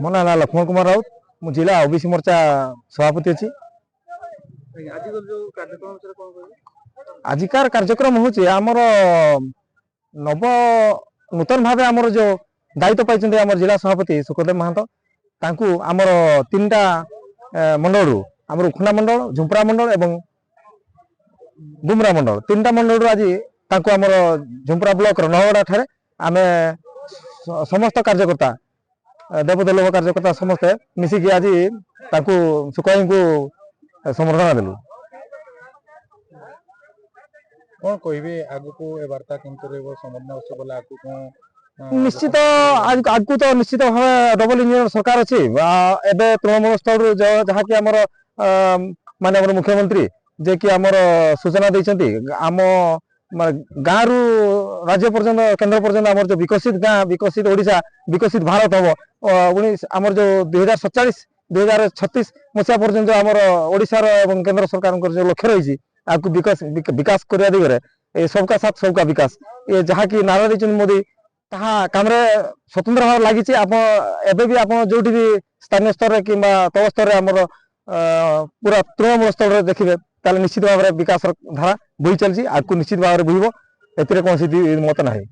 ମୋ ନାଁ ଲକ୍ଷ୍ମଣ କୁମାର ରାଉତ। ମୁଁ ଜିଲ୍ଲା ଓବିସି ମୋର୍ଚ୍ଚା ସଭାପତି ଅଛି। ଆଜିକାର କାର୍ଯ୍ୟକ୍ରମ ହେଉଛି ଆମର ନବ ନୂତନ ଭାବେ ଆମର ଯେଉଁ ଦାୟିତ୍ୱ ପାଇଛନ୍ତି ଆମର ଜିଲ୍ଲା ସଭାପତି ସୁଖଦେବ ମହାନ୍ତ, ତାଙ୍କୁ ଆମର ତିନିଟା ମଣ୍ଡଳରୁ ଆମର ଉଖୁଣ୍ଡା ମଣ୍ଡଳ, ଝୁମ୍ପରା ମଣ୍ଡଳ ଏବଂ ଗୁମରା ମଣ୍ଡଳ, ତିନିଟା ମଣ୍ଡଳରୁ ଆଜି ତାଙ୍କୁ ଆମର ଝୁମ୍ପରା ବ୍ଲକର ନହଗଡ଼ା ଠାରେ ଆମେ ସମସ୍ତ କାର୍ଯ୍ୟକର୍ତ୍ତା ଦେବଦୁର୍ଲଭ କାର୍ଯ୍ୟକର୍ତ୍ତା ସମସ୍ତେ ମିଶିକି ଆଜି ତାଙ୍କୁ ସୁଖଭାଇଙ୍କୁ ସମ୍ବର୍ଦ୍ଧନା ଦେଲୁ। କଣ କହିବେ ଆଗକୁ ଏ ବାର୍ତ୍ତା କେମିତି ରହିବ? ସମନ୍ୱୟ ଉତ୍ସବ ବୋଲେ ଆଗକୁ କଣ? ନିଶ୍ଚିତ ଆଗକୁ ତ ନିଶ୍ଚିତ ଭାବେ ଡବଲ ଇଞ୍ଜିନିୟର ସରକାର ଅଛି। ଏବେ ତୃଣମୂଳ ସ୍ତରରୁ ଯାହାକି ଆମର ମାନ୍ୟବର ମୁଖ୍ୟମନ୍ତ୍ରୀ ଯିଏକି ଆମର ସୂଚନା ଦେଇଛନ୍ତି, ଆମ ଗାଁରୁ ରାଜ୍ୟ ପର୍ଯ୍ୟନ୍ତ କେନ୍ଦ୍ର ପର୍ଯ୍ୟନ୍ତ ଆମର ଯୋଉ ବିକଶିତ ଗାଁ, ବିକଶିତ ଓଡ଼ିଶା, ବିକଶିତ ଭାରତ ହବ ଆମର ଯୋଉ 2047-2036 ମସିହା ପର୍ଯ୍ୟନ୍ତ ଆମର ଓଡ଼ିଶାର ଏବଂ କେନ୍ଦ୍ର ସରକାରଙ୍କର ଯୋଉ ଲକ୍ଷ୍ୟ ରହିଛି ଆଗକୁ ବିକାଶ କରିବା ଦିଗରେ ଏ ସବକା ସାଥ ସବକା ବିକାଶ ଏ ଯାହାକି ନାରା ଦେଇଛନ୍ତି ମୋଦି, ତାହା କାମରେ ସ୍ୱତନ୍ତ୍ର ଭାବରେ ଲାଗିଛି। ଏବେ ବି ଆପଣ ଯୋଉଠି ବି ସ୍ଥାନୀୟ ସ୍ତରରେ କିମ୍ବା ତଳ ସ୍ତରରେ ଆମର ପୁରା ତୃଣମୂଳ ସ୍ତରରେ ଦେଖିବେ ତାହେଲେ ନିଶ୍ଚିତ ଭାବରେ ବିକାଶର ଧାରା ବୋହି ଚାଲିଛି, ଆଗକୁ ନିଶ୍ଚିତ ଭାବରେ ବୋହିବ, ଏଥିରେ କୌଣସି ମତ ନାହିଁ।